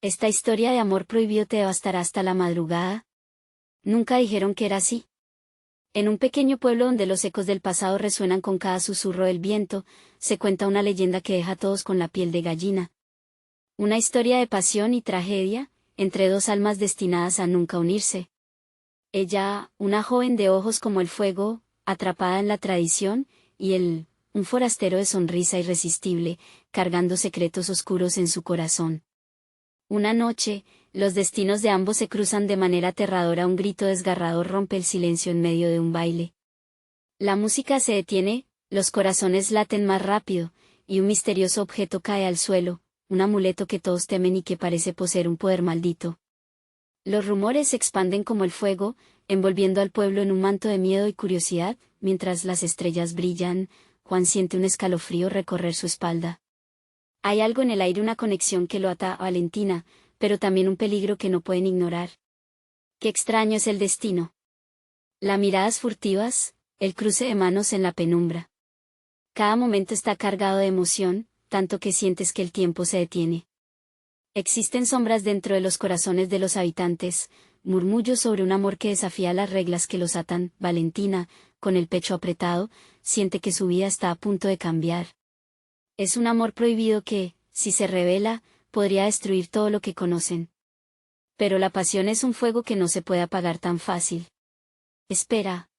Esta historia de amor prohibido te devastará hasta la madrugada. Nunca dijeron que era así. En un pequeño pueblo donde los ecos del pasado resuenan con cada susurro del viento, se cuenta una leyenda que deja a todos con la piel de gallina. Una historia de pasión y tragedia, entre dos almas destinadas a nunca unirse. Ella, una joven de ojos como el fuego, atrapada en la tradición, y él, un forastero de sonrisa irresistible, cargando secretos oscuros en su corazón. Una noche, los destinos de ambos se cruzan de manera aterradora. Un grito desgarrador rompe el silencio en medio de un baile. La música se detiene, los corazones laten más rápido, y un misterioso objeto cae al suelo, un amuleto que todos temen y que parece poseer un poder maldito. Los rumores se expanden como el fuego, envolviendo al pueblo en un manto de miedo y curiosidad. Mientras las estrellas brillan, Juan siente un escalofrío recorrer su espalda. Hay algo en el aire, una conexión que lo ata a Valentina, pero también un peligro que no pueden ignorar. Qué extraño es el destino. Las miradas furtivas, el cruce de manos en la penumbra. Cada momento está cargado de emoción, tanto que sientes que el tiempo se detiene. Existen sombras dentro de los corazones de los habitantes, murmullos sobre un amor que desafía las reglas que los atan. Valentina, con el pecho apretado, siente que su vida está a punto de cambiar. Es un amor prohibido que, si se revela, podría destruir todo lo que conocen. Pero la pasión es un fuego que no se puede apagar tan fácil. Espera.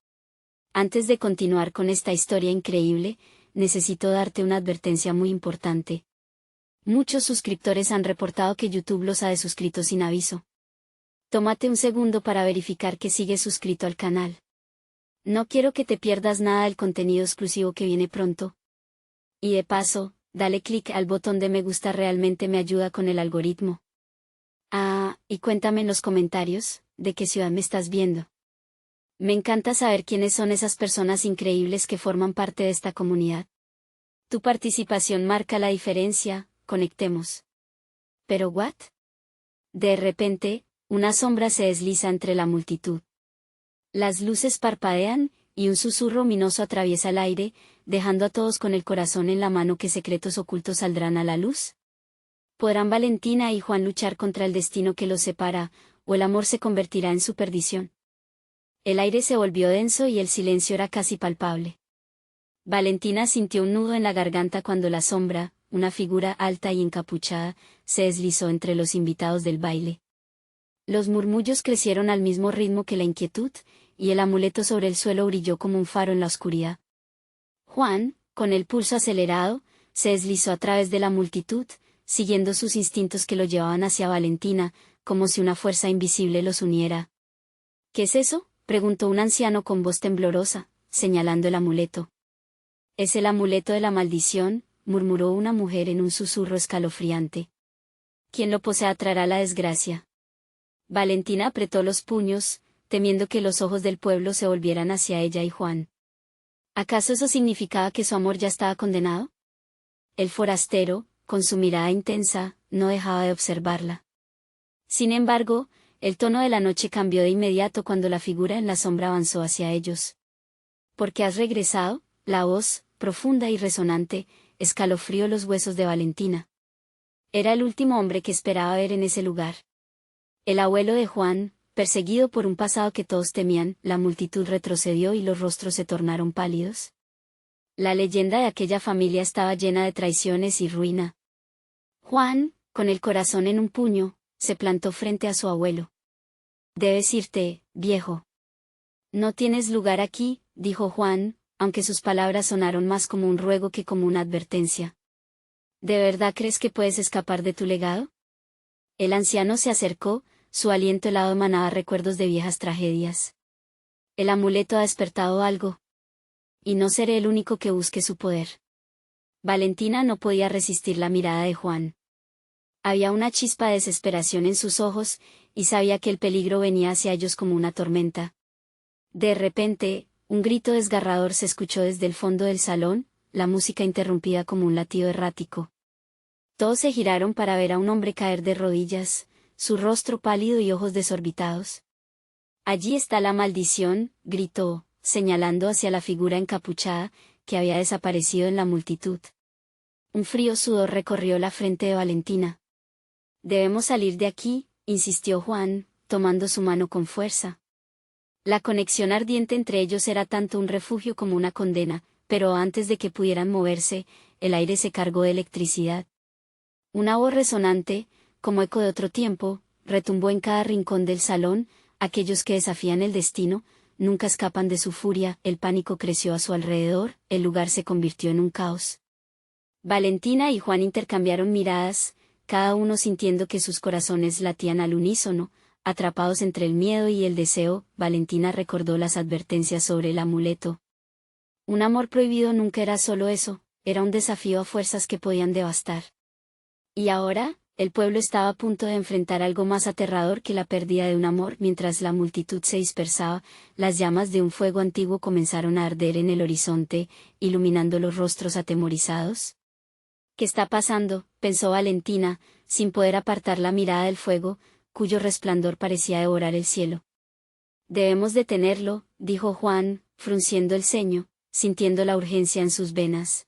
Antes de continuar con esta historia increíble, necesito darte una advertencia muy importante. Muchos suscriptores han reportado que YouTube los ha desuscrito sin aviso. Tómate un segundo para verificar que sigues suscrito al canal. No quiero que te pierdas nada del contenido exclusivo que viene pronto. Y de paso, dale clic al botón de me gusta, realmente me ayuda con el algoritmo. Y cuéntame en los comentarios, ¿de qué ciudad me estás viendo? Me encanta saber quiénes son esas personas increíbles que forman parte de esta comunidad. Tu participación marca la diferencia, conectemos. ¿Pero what? De repente, una sombra se desliza entre la multitud. Las luces parpadean, y un susurro ominoso atraviesa el aire, dejando a todos con el corazón en la mano. ¿Qué secretos ocultos saldrán a la luz? ¿Podrán Valentina y Juan luchar contra el destino que los separa, o el amor se convertirá en su perdición? El aire se volvió denso y el silencio era casi palpable. Valentina sintió un nudo en la garganta cuando la sombra, una figura alta y encapuchada, se deslizó entre los invitados del baile. Los murmullos crecieron al mismo ritmo que la inquietud, y el amuleto sobre el suelo brilló como un faro en la oscuridad. Juan, con el pulso acelerado, se deslizó a través de la multitud, siguiendo sus instintos que lo llevaban hacia Valentina, como si una fuerza invisible los uniera. ¿Qué es eso?, preguntó un anciano con voz temblorosa, señalando el amuleto. Es el amuleto de la maldición, murmuró una mujer en un susurro escalofriante. Quien lo posea traerá la desgracia. Valentina apretó los puños, temiendo que los ojos del pueblo se volvieran hacia ella y Juan. ¿Acaso eso significaba que su amor ya estaba condenado? El forastero, con su mirada intensa, no dejaba de observarla. Sin embargo, el tono de la noche cambió de inmediato cuando la figura en la sombra avanzó hacia ellos. ¿Por qué has regresado? La voz, profunda y resonante, escalofrió los huesos de Valentina. Era el último hombre que esperaba ver en ese lugar. El abuelo de Juan, perseguido por un pasado que todos temían. La multitud retrocedió y los rostros se tornaron pálidos. La leyenda de aquella familia estaba llena de traiciones y ruina. Juan, con el corazón en un puño, se plantó frente a su abuelo. Debes irte, viejo. No tienes lugar aquí, dijo Juan, aunque sus palabras sonaron más como un ruego que como una advertencia. ¿De verdad crees que puedes escapar de tu legado? El anciano se acercó, su aliento helado emanaba recuerdos de viejas tragedias. El amuleto ha despertado algo. Y no seré el único que busque su poder. Valentina no podía resistir la mirada de Juan. Había una chispa de desesperación en sus ojos, y sabía que el peligro venía hacia ellos como una tormenta. De repente, un grito desgarrador se escuchó desde el fondo del salón, la música interrumpida como un latido errático. Todos se giraron para ver a un hombre caer de rodillas, su rostro pálido y ojos desorbitados. Allí está la maldición, gritó, señalando hacia la figura encapuchada, que había desaparecido en la multitud. Un frío sudor recorrió la frente de Valentina. Debemos salir de aquí, insistió Juan, tomando su mano con fuerza. La conexión ardiente entre ellos era tanto un refugio como una condena, pero antes de que pudieran moverse, el aire se cargó de electricidad. Una voz resonante, como eco de otro tiempo, retumbó en cada rincón del salón. Aquellos que desafían el destino, nunca escapan de su furia. El pánico creció a su alrededor, el lugar se convirtió en un caos. Valentina y Juan intercambiaron miradas, cada uno sintiendo que sus corazones latían al unísono, atrapados entre el miedo y el deseo. Valentina recordó las advertencias sobre el amuleto. Un amor prohibido nunca era solo eso, era un desafío a fuerzas que podían devastar. Y ahora, el pueblo estaba a punto de enfrentar algo más aterrador que la pérdida de un amor. Mientras la multitud se dispersaba, las llamas de un fuego antiguo comenzaron a arder en el horizonte, iluminando los rostros atemorizados. ¿Qué está pasando?, pensó Valentina, sin poder apartar la mirada del fuego, cuyo resplandor parecía devorar el cielo. Debemos detenerlo, dijo Juan, frunciendo el ceño, sintiendo la urgencia en sus venas.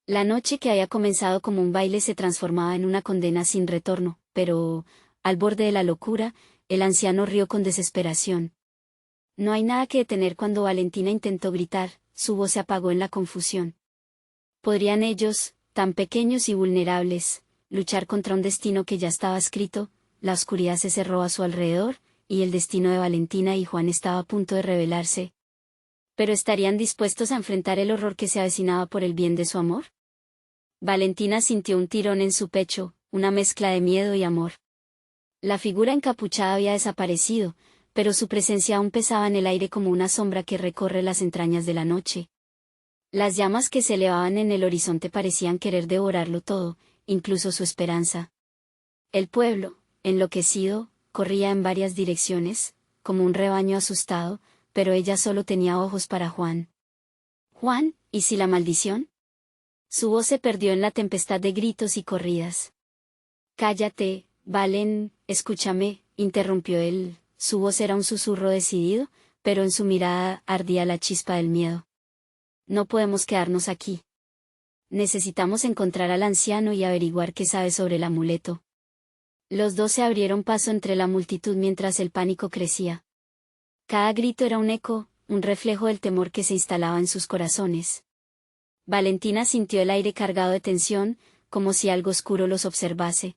La noche que había comenzado como un baile se transformaba en una condena sin retorno, pero, al borde de la locura, el anciano rió con desesperación. No hay nada que detener. Cuando Valentina intentó gritar, su voz se apagó en la confusión. ¿Podrían ellos, tan pequeños y vulnerables, luchar contra un destino que ya estaba escrito? La oscuridad se cerró a su alrededor, y el destino de Valentina y Juan estaba a punto de revelarse. ¿Pero estarían dispuestos a enfrentar el horror que se avecinaba por el bien de su amor? Valentina sintió un tirón en su pecho, una mezcla de miedo y amor. La figura encapuchada había desaparecido, pero su presencia aún pesaba en el aire como una sombra que recorre las entrañas de la noche. Las llamas que se elevaban en el horizonte parecían querer devorarlo todo, incluso su esperanza. El pueblo, enloquecido, corría en varias direcciones, como un rebaño asustado, pero ella solo tenía ojos para Juan. «Juan, ¿y si la maldición?». Su voz se perdió en la tempestad de gritos y corridas. «Cállate, Valen, escúchame», interrumpió él. Su voz era un susurro decidido, pero en su mirada ardía la chispa del miedo. «No podemos quedarnos aquí. Necesitamos encontrar al anciano y averiguar qué sabe sobre el amuleto». Los dos se abrieron paso entre la multitud mientras el pánico crecía. Cada grito era un eco, un reflejo del temor que se instalaba en sus corazones. Valentina sintió el aire cargado de tensión, como si algo oscuro los observase.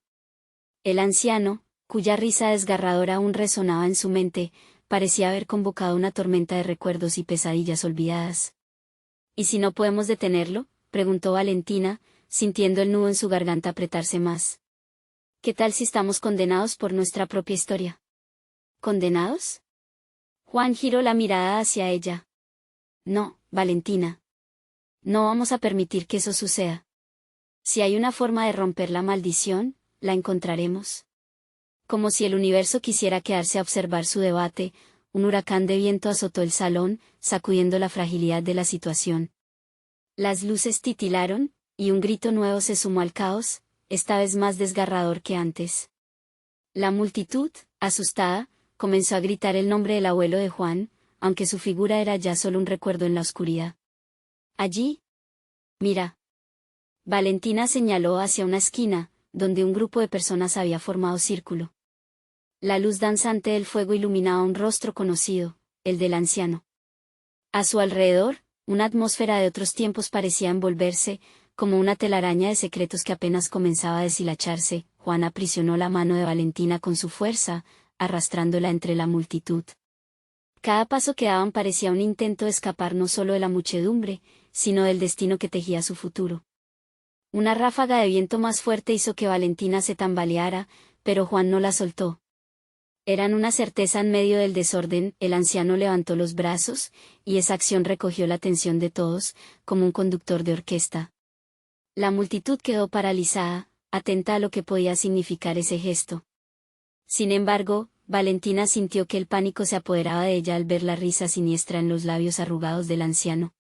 El anciano, cuya risa desgarradora aún resonaba en su mente, parecía haber convocado una tormenta de recuerdos y pesadillas olvidadas. «¿Y si no podemos detenerlo?», preguntó Valentina, sintiendo el nudo en su garganta apretarse más. «¿Qué tal si estamos condenados por nuestra propia historia?». «¿Condenados?». Juan giró la mirada hacia ella. «No, Valentina. No vamos a permitir que eso suceda. Si hay una forma de romper la maldición, la encontraremos». Como si el universo quisiera quedarse a observar su debate, un huracán de viento azotó el salón, sacudiendo la fragilidad de la situación. Las luces titilaron, y un grito nuevo se sumó al caos, esta vez más desgarrador que antes. La multitud, asustada, comenzó a gritar el nombre del abuelo de Juan, aunque su figura era ya solo un recuerdo en la oscuridad. «Allí. Mira». Valentina señaló hacia una esquina, donde un grupo de personas había formado círculo. La luz danzante del fuego iluminaba un rostro conocido, el del anciano. A su alrededor, una atmósfera de otros tiempos parecía envolverse, como una telaraña de secretos que apenas comenzaba a deshilacharse. Juan aprisionó la mano de Valentina con su fuerza, arrastrándola entre la multitud. Cada paso que daban parecía un intento de escapar no solo de la muchedumbre, sino del destino que tejía su futuro. Una ráfaga de viento más fuerte hizo que Valentina se tambaleara, pero Juan no la soltó. Eran una certeza en medio del desorden. El anciano levantó los brazos, y esa acción recogió la atención de todos, como un conductor de orquesta. La multitud quedó paralizada, atenta a lo que podía significar ese gesto. Sin embargo, Valentina sintió que el pánico se apoderaba de ella al ver la risa siniestra en los labios arrugados del anciano.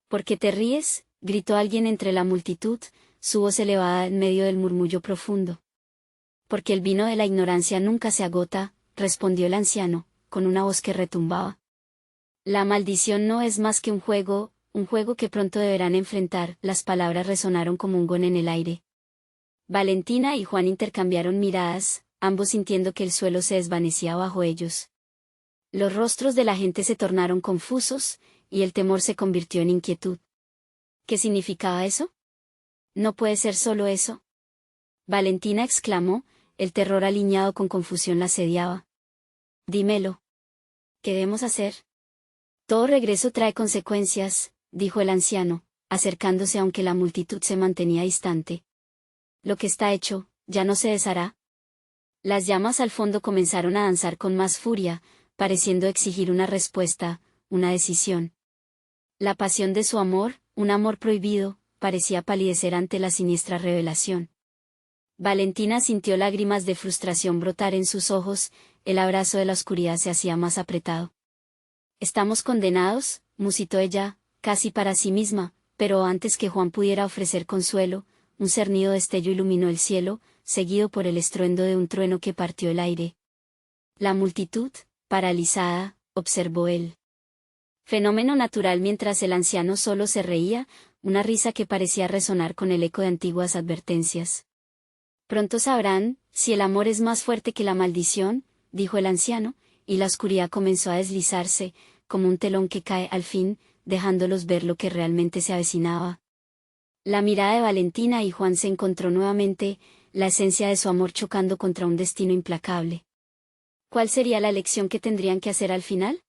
«¿Por qué te ríes?», gritó alguien entre la multitud, su voz elevada en medio del murmullo profundo. «Porque el vino de la ignorancia nunca se agota», respondió el anciano, con una voz que retumbaba. «La maldición no es más que un juego que pronto deberán enfrentar». Las palabras resonaron como un gong en el aire. Valentina y Juan intercambiaron miradas, ambos sintiendo que el suelo se desvanecía bajo ellos. Los rostros de la gente se tornaron confusos, y el temor se convirtió en inquietud. ¿Qué significaba eso? No puede ser solo eso. Valentina exclamó, el terror alineado con confusión la asediaba. Dímelo. ¿Qué debemos hacer? Todo regreso trae consecuencias, dijo el anciano, acercándose aunque la multitud se mantenía distante. Lo que está hecho, ya no se deshará. Las llamas al fondo comenzaron a danzar con más furia, pareciendo exigir una respuesta, una decisión. La pasión de su amor, un amor prohibido, parecía palidecer ante la siniestra revelación. Valentina sintió lágrimas de frustración brotar en sus ojos, el abrazo de la oscuridad se hacía más apretado. Estamos condenados, musitó ella, casi para sí misma, pero antes que Juan pudiera ofrecer consuelo, un cernido destello iluminó el cielo, seguido por el estruendo de un trueno que partió el aire. La multitud, paralizada, observó el fenómeno natural mientras el anciano solo se reía, una risa que parecía resonar con el eco de antiguas advertencias. Pronto sabrán, si el amor es más fuerte que la maldición, dijo el anciano, y la oscuridad comenzó a deslizarse, como un telón que cae al fin, dejándolos ver lo que realmente se avecinaba. La mirada de Valentina y Juan se encontró nuevamente, la esencia de su amor chocando contra un destino implacable. ¿Cuál sería la elección que tendrían que hacer al final?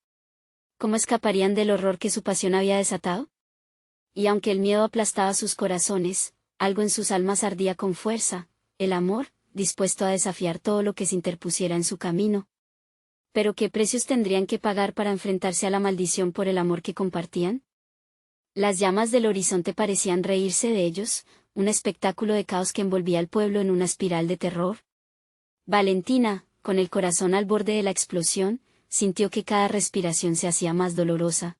¿Cómo escaparían del horror que su pasión había desatado? Y aunque el miedo aplastaba sus corazones, algo en sus almas ardía con fuerza, el amor, dispuesto a desafiar todo lo que se interpusiera en su camino. ¿Pero qué precios tendrían que pagar para enfrentarse a la maldición por el amor que compartían? Las llamas del horizonte parecían reírse de ellos, un espectáculo de caos que envolvía al pueblo en una espiral de terror. Valentina, con el corazón al borde de la explosión, sintió que cada respiración se hacía más dolorosa.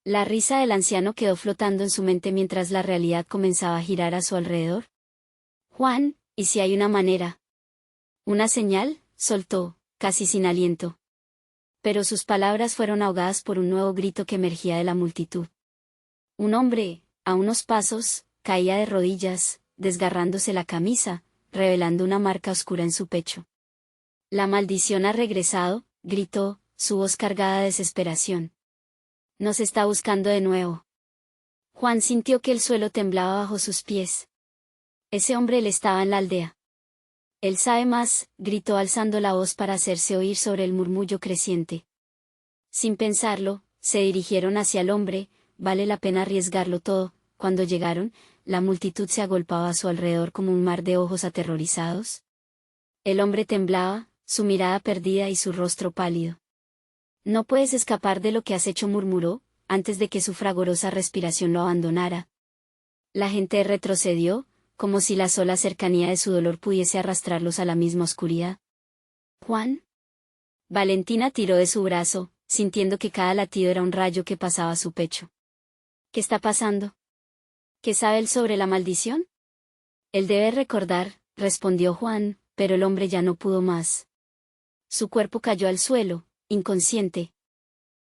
La risa del anciano quedó flotando en su mente mientras la realidad comenzaba a girar a su alrededor. Juan, ¿y si hay una manera? Una señal, soltó, casi sin aliento. Pero sus palabras fueron ahogadas por un nuevo grito que emergía de la multitud. Un hombre, a unos pasos, caía de rodillas, desgarrándose la camisa, revelando una marca oscura en su pecho. La maldición ha regresado, gritó, su voz cargada de desesperación. Nos está buscando de nuevo. Juan sintió que el suelo temblaba bajo sus pies. Ese hombre le estaba en la aldea. Él sabe más, gritó alzando la voz para hacerse oír sobre el murmullo creciente. Sin pensarlo, se dirigieron hacia el hombre, vale la pena arriesgarlo todo. Cuando llegaron, la multitud se agolpaba a su alrededor como un mar de ojos aterrorizados. El hombre temblaba, su mirada perdida y su rostro pálido. No puedes escapar de lo que has hecho, murmuró, antes de que su fragorosa respiración lo abandonara. La gente retrocedió, como si la sola cercanía de su dolor pudiese arrastrarlos a la misma oscuridad. ¿Juan? Valentina tiró de su brazo, sintiendo que cada latido era un rayo que pasaba a su pecho. ¿Qué está pasando? ¿Qué sabe él sobre la maldición? Él debe recordar, respondió Juan, pero el hombre ya no pudo más. Su cuerpo cayó al suelo, inconsciente.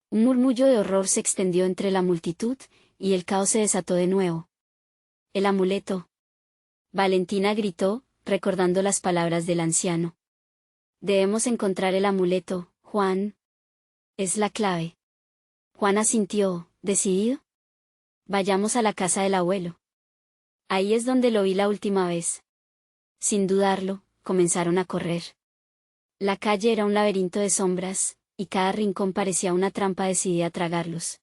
Un murmullo de horror se extendió entre la multitud, y el caos se desató de nuevo. El amuleto. Valentina gritó, recordando las palabras del anciano. Debemos encontrar el amuleto, Juan. Es la clave. Juan asintió, decidido. Vayamos a la casa del abuelo. Ahí es donde lo vi la última vez. Sin dudarlo, comenzaron a correr. La calle era un laberinto de sombras, y cada rincón parecía una trampa decidida a tragarlos.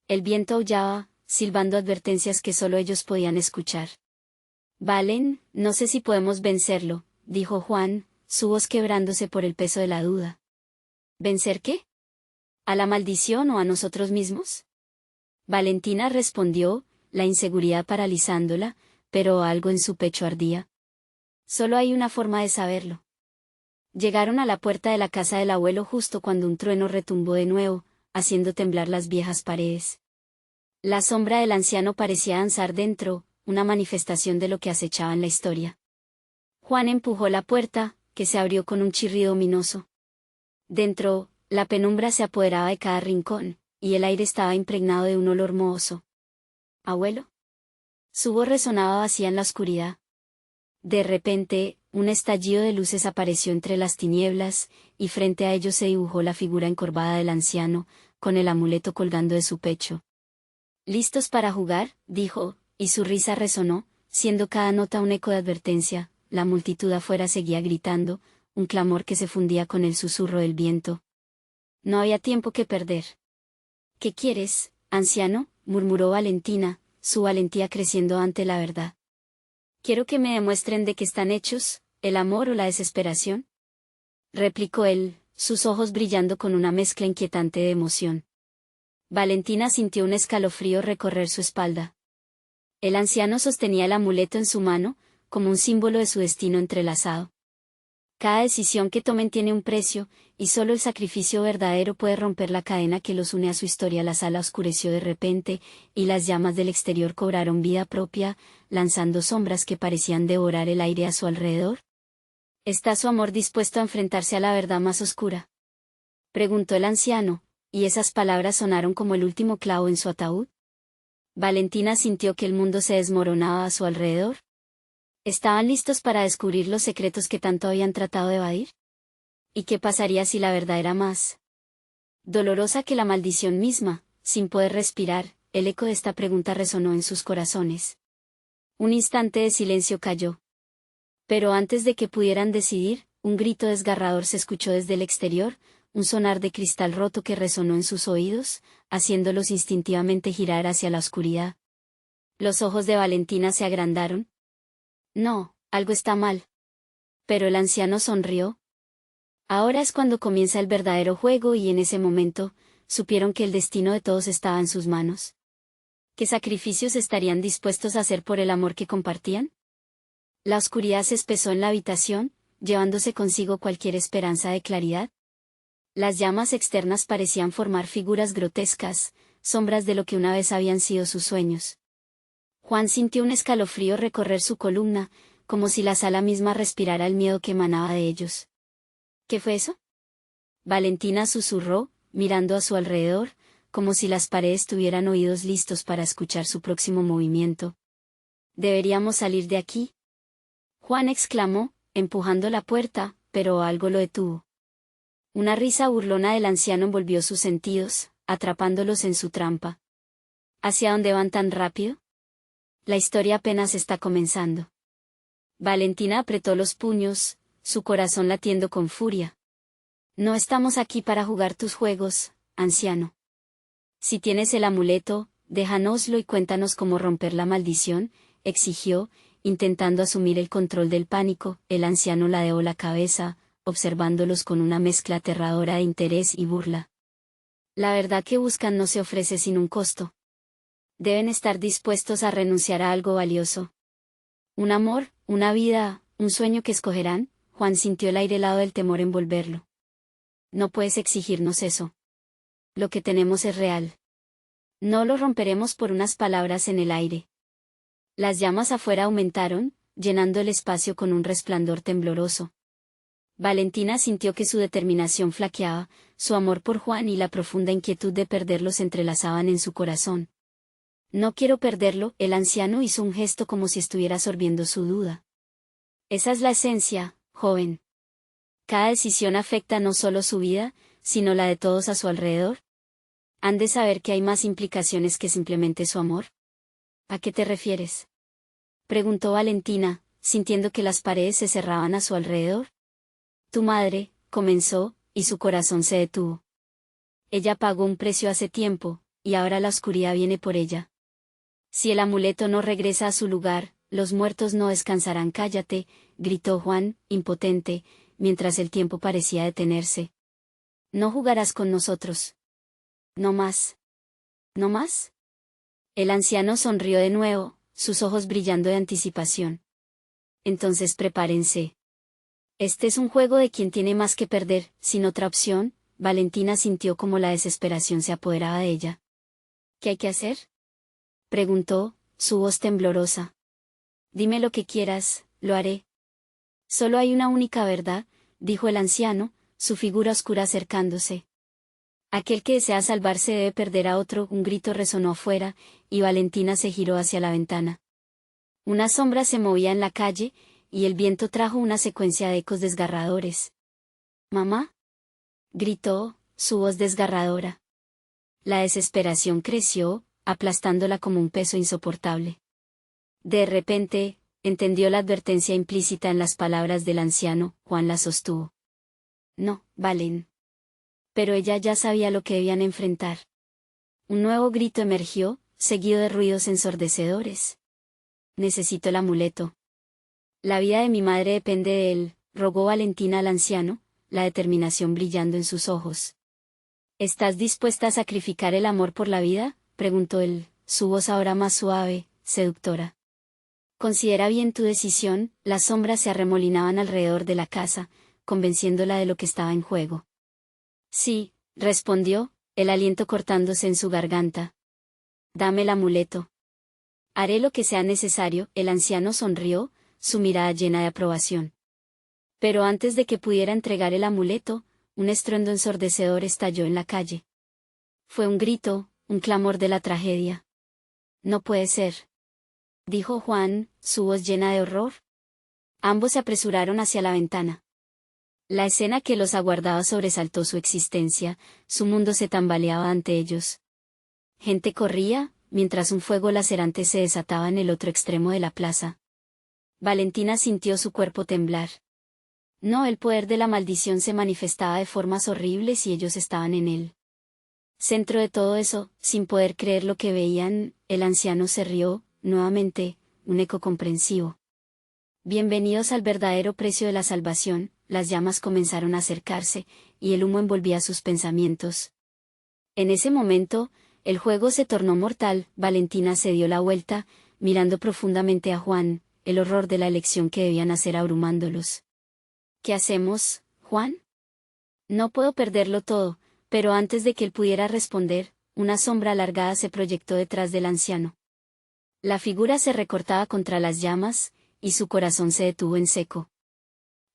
El viento aullaba, silbando advertencias que solo ellos podían escuchar. Valen, no sé si podemos vencerlo, dijo Juan, su voz quebrándose por el peso de la duda. ¿Vencer qué? ¿A la maldición o a nosotros mismos? Valentina respondió, la inseguridad paralizándola, pero algo en su pecho ardía. Solo hay una forma de saberlo. Llegaron a la puerta de la casa del abuelo justo cuando un trueno retumbó de nuevo, haciendo temblar las viejas paredes. La sombra del anciano parecía danzar dentro, una manifestación de lo que acechaba en la historia. Juan empujó la puerta, que se abrió con un chirrido ominoso. Dentro, la penumbra se apoderaba de cada rincón, y el aire estaba impregnado de un olor mohoso. ¿Abuelo? Su voz resonaba vacía en la oscuridad. De repente, un estallido de luces apareció entre las tinieblas, y frente a ellos se dibujó la figura encorvada del anciano, con el amuleto colgando de su pecho. «¿Listos para jugar?», dijo, y su risa resonó, siendo cada nota un eco de advertencia. La multitud afuera seguía gritando, un clamor que se fundía con el susurro del viento. No había tiempo que perder. «¿Qué quieres, anciano?», murmuró Valentina, su valentía creciendo ante la verdad. «Quiero que me demuestren de qué están hechos, el amor o la desesperación», replicó él, sus ojos brillando con una mezcla inquietante de emoción. Valentina sintió un escalofrío recorrer su espalda. El anciano sostenía el amuleto en su mano, como un símbolo de su destino entrelazado. Cada decisión que tomen tiene un precio, y solo el sacrificio verdadero puede romper la cadena que los une a su historia. La sala oscureció de repente, y las llamas del exterior cobraron vida propia, lanzando sombras que parecían devorar el aire a su alrededor. ¿Está su amor dispuesto a enfrentarse a la verdad más oscura?, preguntó el anciano, y esas palabras sonaron como el último clavo en su ataúd. Valentina sintió que el mundo se desmoronaba a su alrededor. ¿Estaban listos para descubrir los secretos que tanto habían tratado de evadir? ¿Y qué pasaría si la verdad era más dolorosa que la maldición misma? Sin poder respirar, el eco de esta pregunta resonó en sus corazones. Un instante de silencio cayó. Pero antes de que pudieran decidir, un grito desgarrador se escuchó desde el exterior, un sonar de cristal roto que resonó en sus oídos, haciéndolos instintivamente girar hacia la oscuridad. Los ojos de Valentina se agrandaron. «No, algo está mal». Pero el anciano sonrió. «Ahora es cuando comienza el verdadero juego», y en ese momento, supieron que el destino de todos estaba en sus manos. ¿Qué sacrificios estarían dispuestos a hacer por el amor que compartían? La oscuridad se espesó en la habitación, llevándose consigo cualquier esperanza de claridad. Las llamas externas parecían formar figuras grotescas, sombras de lo que una vez habían sido sus sueños. Juan sintió un escalofrío recorrer su columna, como si la sala misma respirara el miedo que emanaba de ellos. «¿Qué fue eso?», Valentina susurró, mirando a su alrededor, como si las paredes tuvieran oídos listos para escuchar su próximo movimiento. «Deberíamos salir de aquí», Juan exclamó, empujando la puerta, pero algo lo detuvo. Una risa burlona del anciano envolvió sus sentidos, atrapándolos en su trampa. ¿Hacia dónde van tan rápido? La historia apenas está comenzando. Valentina apretó los puños, su corazón latiendo con furia. «No estamos aquí para jugar tus juegos, anciano. Si tienes el amuleto, déjanoslo y cuéntanos cómo romper la maldición», exigió, intentando asumir el control del pánico. El anciano ladeó la cabeza, observándolos con una mezcla aterradora de interés y burla. «La verdad que buscan no se ofrece sin un costo. Deben estar dispuestos a renunciar a algo valioso. Un amor, una vida, un sueño que escogerán». Juan sintió el aire helado del temor envolverlo. «No puedes exigirnos eso. Lo que tenemos es real. No lo romperemos por unas palabras en el aire». Las llamas afuera aumentaron, llenando el espacio con un resplandor tembloroso. Valentina sintió que su determinación flaqueaba, su amor por Juan y la profunda inquietud de perderlo se entrelazaban en su corazón. «No quiero perderlo», el anciano hizo un gesto como si estuviera sorbiendo su duda. «Esa es la esencia, joven. Cada decisión afecta no solo su vida, sino la de todos a su alrededor. Han de saber que hay más implicaciones que simplemente su amor». «¿A qué te refieres?», preguntó Valentina, sintiendo que las paredes se cerraban a su alrededor. «Tu madre», comenzó, y su corazón se detuvo. «Ella pagó un precio hace tiempo, y ahora la oscuridad viene por ella. Si el amuleto no regresa a su lugar, los muertos no descansarán». «Cállate», gritó Juan, impotente, mientras el tiempo parecía detenerse. «No jugarás con nosotros. No más. ¿No más?». El anciano sonrió de nuevo, sus ojos brillando de anticipación. «Entonces prepárense. Este es un juego de quien tiene más que perder, sin otra opción». Valentina sintió como la desesperación se apoderaba de ella. «¿Qué hay que hacer?», preguntó, su voz temblorosa. «Dime lo que quieras, lo haré». «Solo hay una única verdad», dijo el anciano, su figura oscura acercándose. «Aquel que desea salvarse debe perder a otro». Un grito resonó afuera, y Valentina se giró hacia la ventana. Una sombra se movía en la calle, y el viento trajo una secuencia de ecos desgarradores. «¡Mamá!», gritó, su voz desgarradora. La desesperación creció, aplastándola como un peso insoportable. De repente, entendió la advertencia implícita en las palabras del anciano. Juan la sostuvo. «No, Valen». Pero ella ya sabía lo que debían enfrentar. Un nuevo grito emergió, seguido de ruidos ensordecedores. «Necesito el amuleto. La vida de mi madre depende de él», rogó Valentina al anciano, la determinación brillando en sus ojos. «¿Estás dispuesta a sacrificar el amor por la vida?», preguntó él, su voz ahora más suave, seductora. «Considera bien tu decisión». Las sombras se arremolinaban alrededor de la casa, convenciéndola de lo que estaba en juego. «Sí», respondió, el aliento cortándose en su garganta. «Dame el amuleto». «Haré lo que sea necesario», el anciano sonrió, su mirada llena de aprobación. Pero antes de que pudiera entregar el amuleto, un estruendo ensordecedor estalló en la calle. Fue un grito, un clamor de la tragedia. «No puede ser», dijo Juan, su voz llena de horror. Ambos se apresuraron hacia la ventana. La escena que los aguardaba sobresaltó su existencia, su mundo se tambaleaba ante ellos. Gente corría, mientras un fuego lacerante se desataba en el otro extremo de la plaza. Valentina sintió su cuerpo temblar. No, el poder de la maldición se manifestaba de formas horribles y ellos estaban en él. Centro de todo eso, sin poder creer lo que veían, el anciano se rió, nuevamente, un eco comprensivo. «Bienvenidos al verdadero precio de la salvación». Las llamas comenzaron a acercarse, y el humo envolvía sus pensamientos. En ese momento, el juego se tornó mortal. Valentina se dio la vuelta, mirando profundamente a Juan, el horror de la elección que debían hacer abrumándolos. «¿Qué hacemos, Juan?». «No puedo perderlo todo», pero antes de que él pudiera responder, una sombra alargada se proyectó detrás del anciano. La figura se recortaba contra las llamas, y su corazón se detuvo en seco.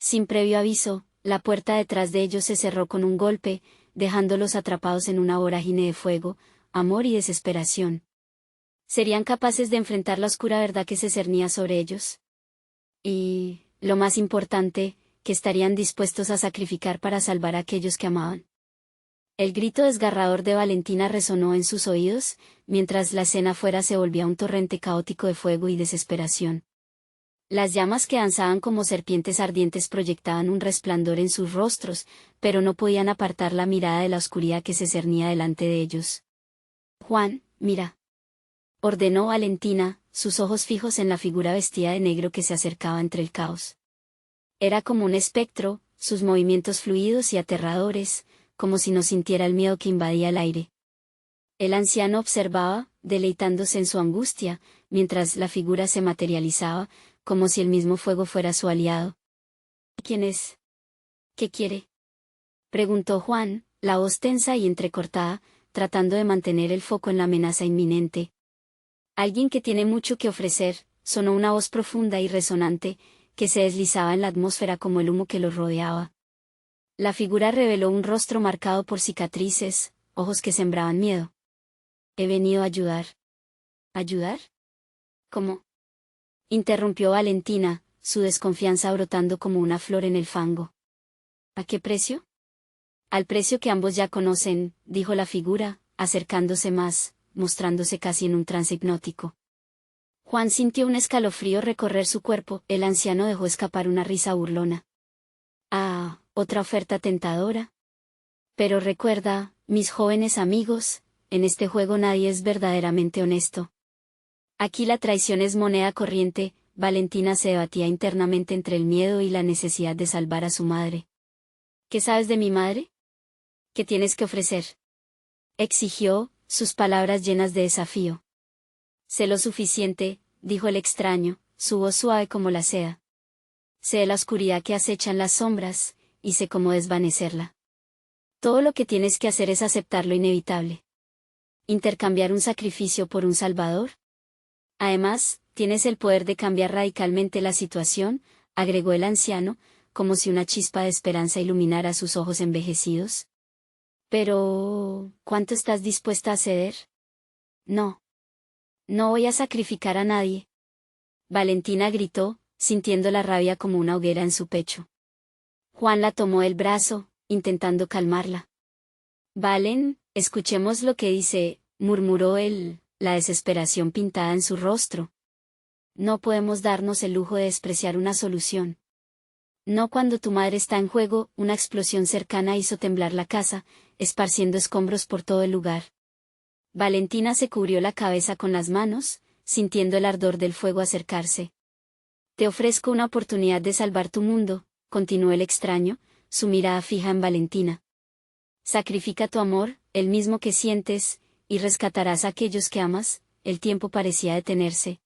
Sin previo aviso, la puerta detrás de ellos se cerró con un golpe, dejándolos atrapados en una vorágine de fuego, amor y desesperación. ¿Serían capaces de enfrentar la oscura verdad que se cernía sobre ellos? Y, lo más importante, ¿qué estarían dispuestos a sacrificar para salvar a aquellos que amaban? El grito desgarrador de Valentina resonó en sus oídos, mientras la escena afuera se volvía un torrente caótico de fuego y desesperación. Las llamas que danzaban como serpientes ardientes proyectaban un resplandor en sus rostros, pero no podían apartar la mirada de la oscuridad que se cernía delante de ellos. «Juan, mira», ordenó Valentina, sus ojos fijos en la figura vestida de negro que se acercaba entre el caos. Era como un espectro, sus movimientos fluidos y aterradores, como si no sintiera el miedo que invadía el aire. El anciano observaba, deleitándose en su angustia, mientras la figura se materializaba, como si el mismo fuego fuera su aliado. «¿Quién es? ¿Qué quiere?», preguntó Juan, la voz tensa y entrecortada, tratando de mantener el foco en la amenaza inminente. «Alguien que tiene mucho que ofrecer», sonó una voz profunda y resonante, que se deslizaba en la atmósfera como el humo que los rodeaba. La figura reveló un rostro marcado por cicatrices, ojos que sembraban miedo. «He venido a ayudar». «¿Ayudar? ¿Cómo?», interrumpió Valentina, su desconfianza brotando como una flor en el fango. «¿A qué precio?». «Al precio que ambos ya conocen», dijo la figura, acercándose más, mostrándose casi en un trance hipnótico. Juan sintió un escalofrío recorrer su cuerpo. El anciano dejó escapar una risa burlona. «Ah, otra oferta tentadora. Pero recuerda, mis jóvenes amigos, en este juego nadie es verdaderamente honesto. Aquí la traición es moneda corriente». Valentina se debatía internamente entre el miedo y la necesidad de salvar a su madre. «¿Qué sabes de mi madre? ¿Qué tienes que ofrecer?», exigió, sus palabras llenas de desafío. «Sé lo suficiente», dijo el extraño, su voz suave como la seda. «Sé de la oscuridad que acecha en las sombras, y sé cómo desvanecerla. Todo lo que tienes que hacer es aceptar lo inevitable. Intercambiar un sacrificio por un salvador. Además, tienes el poder de cambiar radicalmente la situación», agregó el anciano, como si una chispa de esperanza iluminara sus ojos envejecidos. «Pero, ¿cuánto estás dispuesta a ceder?». «No. No voy a sacrificar a nadie». Valentina gritó, sintiendo la rabia como una hoguera en su pecho. Juan la tomó del brazo, intentando calmarla. Valen, escuchemos lo que dice, murmuró él, la desesperación pintada en su rostro. No podemos darnos el lujo de despreciar una solución. No cuando tu madre está en juego. Una explosión cercana hizo temblar la casa, esparciendo escombros por todo el lugar. Valentina se cubrió la cabeza con las manos, sintiendo el ardor del fuego acercarse. Te ofrezco una oportunidad de salvar tu mundo, continuó el extraño, su mirada fija en Valentina. Sacrifica tu amor, el mismo que sientes, y rescatarás a aquellos que amas. El tiempo parecía detenerse.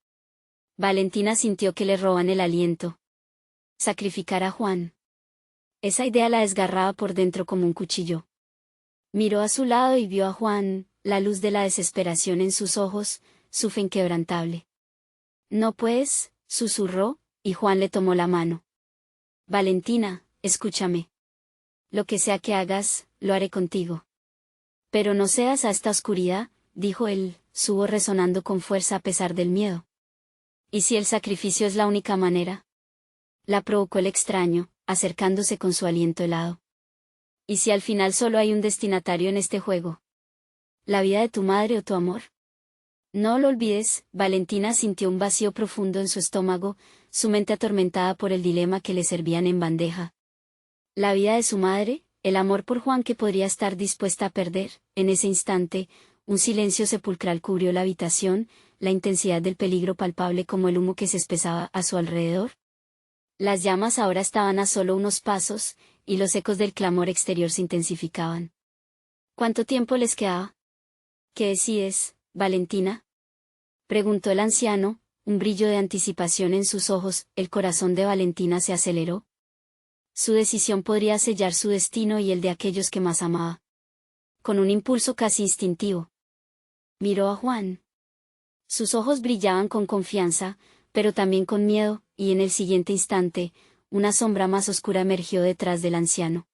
Valentina sintió que le roban el aliento. Sacrificar a Juan. Esa idea la desgarraba por dentro como un cuchillo. Miró a su lado y vio a Juan, la luz de la desesperación en sus ojos, su fe inquebrantable. No pues, susurró, y Juan le tomó la mano. Valentina, escúchame. Lo que sea que hagas, lo haré contigo. Pero no cedas a esta oscuridad, dijo él, su voz resonando con fuerza a pesar del miedo. ¿Y si el sacrificio es la única manera? La provocó el extraño, acercándose con su aliento helado. ¿Y si al final solo hay un destinatario en este juego? ¿La vida de tu madre o tu amor? No lo olvides. Valentina sintió un vacío profundo en su estómago, su mente atormentada por el dilema que le servían en bandeja. La vida de su madre, el amor por Juan que podría estar dispuesta a perder. En ese instante, un silencio sepulcral cubrió la habitación, la intensidad del peligro palpable como el humo que se espesaba a su alrededor. Las llamas ahora estaban a solo unos pasos, y los ecos del clamor exterior se intensificaban. ¿Cuánto tiempo les quedaba? ¿Qué decides, Valentina? Preguntó el anciano, un brillo de anticipación en sus ojos. El corazón de Valentina se aceleró. Su decisión podría sellar su destino y el de aquellos que más amaba. Con un impulso casi instintivo, miró a Juan. Sus ojos brillaban con confianza, pero también con miedo, y en el siguiente instante, una sombra más oscura emergió detrás del anciano.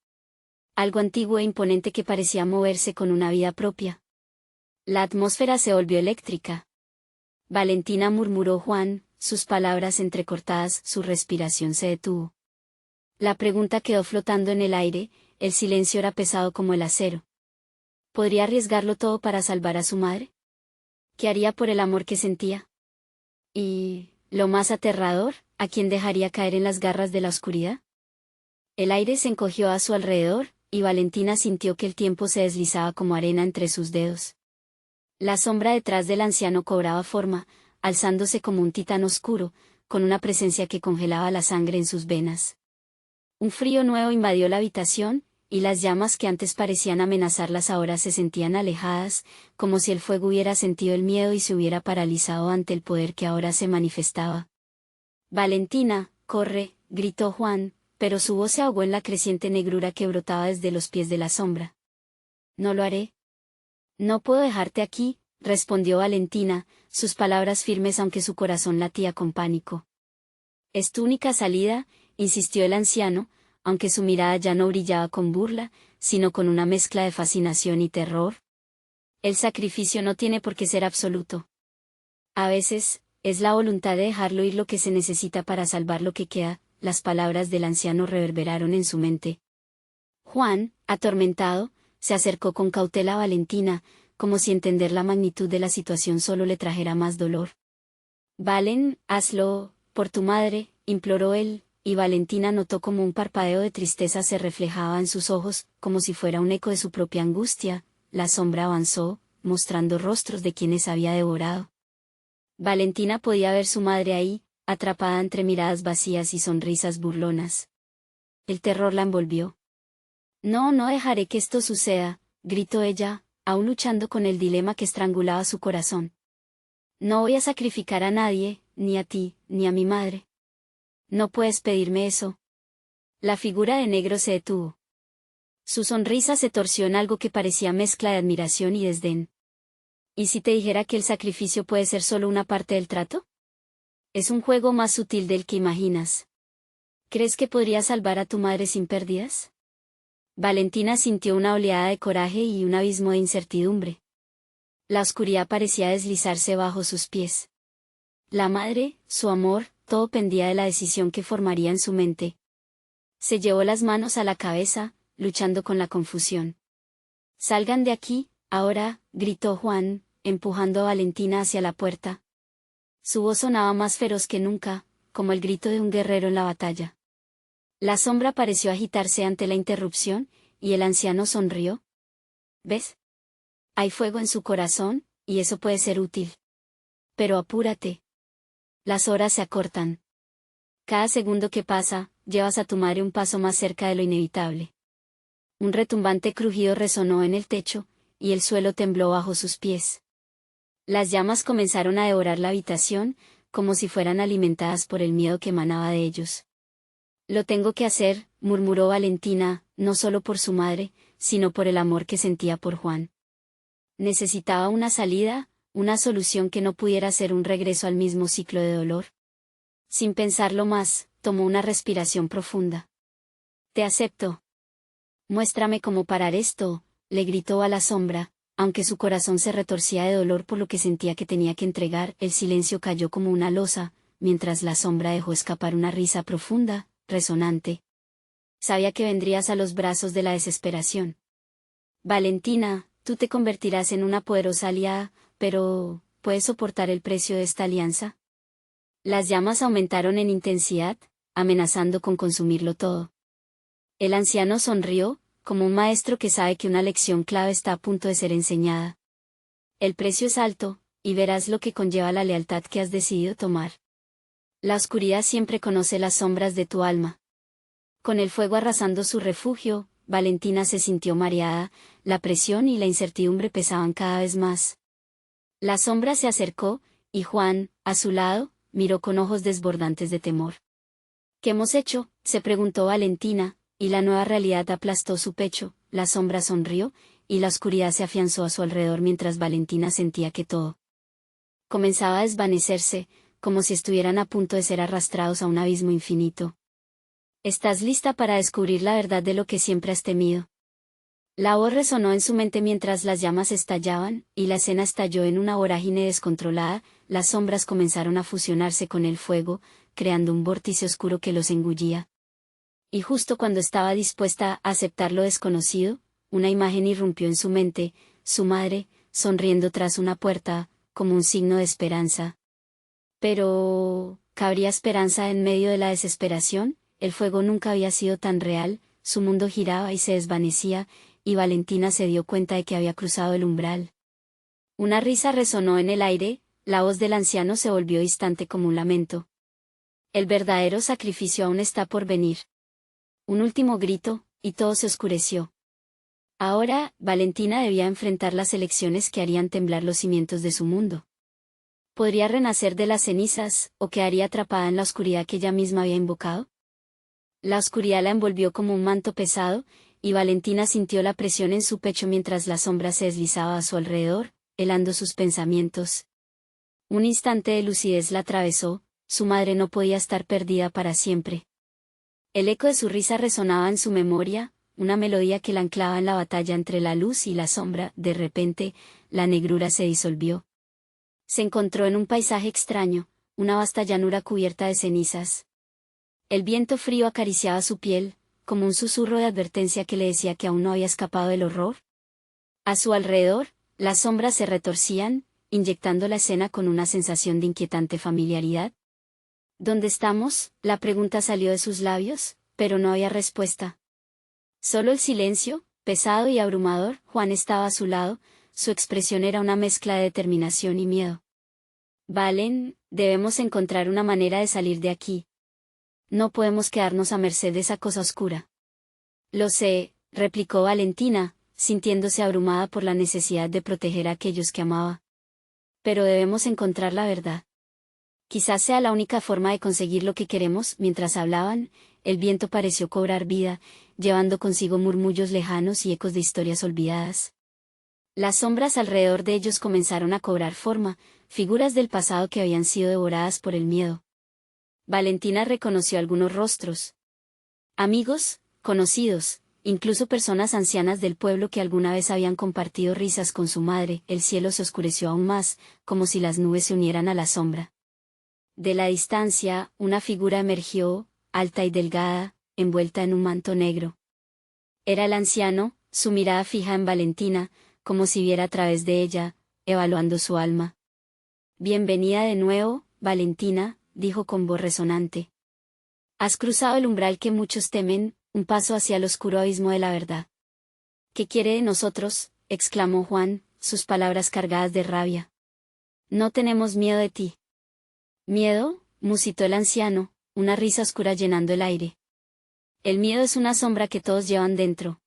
Algo antiguo e imponente que parecía moverse con una vida propia. La atmósfera se volvió eléctrica. Valentina, murmuró Juan, sus palabras entrecortadas, su respiración se detuvo. La pregunta quedó flotando en el aire, el silencio era pesado como el acero. ¿Podría arriesgarlo todo para salvar a su madre? ¿Qué haría por el amor que sentía? Y, lo más aterrador, ¿a quién dejaría caer en las garras de la oscuridad? El aire se encogió a su alrededor, y Valentina sintió que el tiempo se deslizaba como arena entre sus dedos. La sombra detrás del anciano cobraba forma, alzándose como un titán oscuro, con una presencia que congelaba la sangre en sus venas. Un frío nuevo invadió la habitación, y las llamas que antes parecían amenazarlas ahora se sentían alejadas, como si el fuego hubiera sentido el miedo y se hubiera paralizado ante el poder que ahora se manifestaba. Valentina, corre, gritó Juan, pero su voz se ahogó en la creciente negrura que brotaba desde los pies de la sombra. No lo haré. No puedo dejarte aquí, respondió Valentina, sus palabras firmes aunque su corazón latía con pánico. Es tu única salida, insistió el anciano, aunque su mirada ya no brillaba con burla, sino con una mezcla de fascinación y terror. El sacrificio no tiene por qué ser absoluto. A veces, es la voluntad de dejarlo ir lo que se necesita para salvar lo que queda. Las palabras del anciano reverberaron en su mente. Juan, atormentado, se acercó con cautela a Valentina, como si entender la magnitud de la situación solo le trajera más dolor. Valen, hazlo, por tu madre, imploró él, y Valentina notó como un parpadeo de tristeza se reflejaba en sus ojos, como si fuera un eco de su propia angustia. La sombra avanzó, mostrando rostros de quienes había devorado. Valentina podía ver su madre ahí, atrapada entre miradas vacías y sonrisas burlonas. El terror la envolvió. No, no dejaré que esto suceda, gritó ella, aún luchando con el dilema que estrangulaba su corazón. No voy a sacrificar a nadie, ni a ti, ni a mi madre. No puedes pedirme eso. La figura de negro se detuvo. Su sonrisa se torció en algo que parecía mezcla de admiración y desdén. ¿Y si te dijera que el sacrificio puede ser solo una parte del trato? Es un juego más sutil del que imaginas. ¿Crees que podrías salvar a tu madre sin pérdidas? Valentina sintió una oleada de coraje y un abismo de incertidumbre. La oscuridad parecía deslizarse bajo sus pies. La madre, su amor, todo pendía de la decisión que formaría en su mente. Se llevó las manos a la cabeza, luchando con la confusión. «Salgan de aquí, ahora», gritó Juan, empujando a Valentina hacia la puerta. Su voz sonaba más feroz que nunca, como el grito de un guerrero en la batalla. La sombra pareció agitarse ante la interrupción, y el anciano sonrió. «¿Ves? Hay fuego en su corazón, y eso puede ser útil. Pero apúrate. Las horas se acortan. Cada segundo que pasa, llevas a tu madre un paso más cerca de lo inevitable». Un retumbante crujido resonó en el techo, y el suelo tembló bajo sus pies. Las llamas comenzaron a devorar la habitación, como si fueran alimentadas por el miedo que emanaba de ellos. «Lo tengo que hacer», murmuró Valentina, no solo por su madre, sino por el amor que sentía por Juan. Necesitaba una salida, una solución que no pudiera ser un regreso al mismo ciclo de dolor. Sin pensarlo más, tomó una respiración profunda. «Te acepto. Muéstrame cómo parar esto», le gritó a la sombra. Aunque su corazón se retorcía de dolor por lo que sentía que tenía que entregar, el silencio cayó como una losa, mientras la sombra dejó escapar una risa profunda, resonante. «Sabía que vendrías a los brazos de la desesperación. Valentina, tú te convertirás en una poderosa aliada, pero ¿puedes soportar el precio de esta alianza?». Las llamas aumentaron en intensidad, amenazando con consumirlo todo. El anciano sonrió, como un maestro que sabe que una lección clave está a punto de ser enseñada. «El precio es alto, y verás lo que conlleva la lealtad que has decidido tomar. La oscuridad siempre conoce las sombras de tu alma». Con el fuego arrasando su refugio, Valentina se sintió mareada, la presión y la incertidumbre pesaban cada vez más. La sombra se acercó, y Juan, a su lado, miró con ojos desbordantes de temor. «¿Qué hemos hecho?», se preguntó Valentina, y la nueva realidad aplastó su pecho. La sombra sonrió, y la oscuridad se afianzó a su alrededor mientras Valentina sentía que todo comenzaba a desvanecerse, como si estuvieran a punto de ser arrastrados a un abismo infinito. «¿Estás lista para descubrir la verdad de lo que siempre has temido?». La voz resonó en su mente mientras las llamas estallaban, y la escena estalló en una vorágine descontrolada. Las sombras comenzaron a fusionarse con el fuego, creando un vórtice oscuro que los engullía. Y justo cuando estaba dispuesta a aceptar lo desconocido, una imagen irrumpió en su mente, su madre, sonriendo tras una puerta, como un signo de esperanza. Pero, ¿cabría esperanza en medio de la desesperación? El fuego nunca había sido tan real, su mundo giraba y se desvanecía, y Valentina se dio cuenta de que había cruzado el umbral. Una risa resonó en el aire, la voz del anciano se volvió distante como un lamento. «El verdadero sacrificio aún está por venir». Un último grito, y todo se oscureció. Ahora, Valentina debía enfrentar las elecciones que harían temblar los cimientos de su mundo. ¿Podría renacer de las cenizas, o quedaría atrapada en la oscuridad que ella misma había invocado? La oscuridad la envolvió como un manto pesado, y Valentina sintió la presión en su pecho mientras la sombra se deslizaba a su alrededor, helando sus pensamientos. Un instante de lucidez la atravesó, su madre no podía estar perdida para siempre. El eco de su risa resonaba en su memoria, una melodía que la anclaba en la batalla entre la luz y la sombra. De repente, la negrura se disolvió. Se encontró en un paisaje extraño, una vasta llanura cubierta de cenizas. El viento frío acariciaba su piel, como un susurro de advertencia que le decía que aún no había escapado del horror. A su alrededor, las sombras se retorcían, inyectando la escena con una sensación de inquietante familiaridad. «¿Dónde estamos?», la pregunta salió de sus labios, pero no había respuesta. Solo el silencio, pesado y abrumador. Juan estaba a su lado, su expresión era una mezcla de determinación y miedo. «Valen, debemos encontrar una manera de salir de aquí. No podemos quedarnos a merced de esa cosa oscura». «Lo sé», replicó Valentina, sintiéndose abrumada por la necesidad de proteger a aquellos que amaba. «Pero debemos encontrar la verdad. Quizás sea la única forma de conseguir lo que queremos». Mientras hablaban, el viento pareció cobrar vida, llevando consigo murmullos lejanos y ecos de historias olvidadas. Las sombras alrededor de ellos comenzaron a cobrar forma, figuras del pasado que habían sido devoradas por el miedo. Valentina reconoció algunos rostros. Amigos, conocidos, incluso personas ancianas del pueblo que alguna vez habían compartido risas con su madre. El cielo se oscureció aún más, como si las nubes se unieran a la sombra. De la distancia, una figura emergió, alta y delgada, envuelta en un manto negro. Era el anciano, su mirada fija en Valentina, como si viera a través de ella, evaluando su alma. Bienvenida de nuevo, Valentina, dijo con voz resonante. Has cruzado el umbral que muchos temen, un paso hacia el oscuro abismo de la verdad. ¿Qué quiere de nosotros?, exclamó Juan, sus palabras cargadas de rabia. No tenemos miedo de ti. ¿Miedo?, musitó el anciano, una risa oscura llenando el aire. El miedo es una sombra que todos llevan dentro.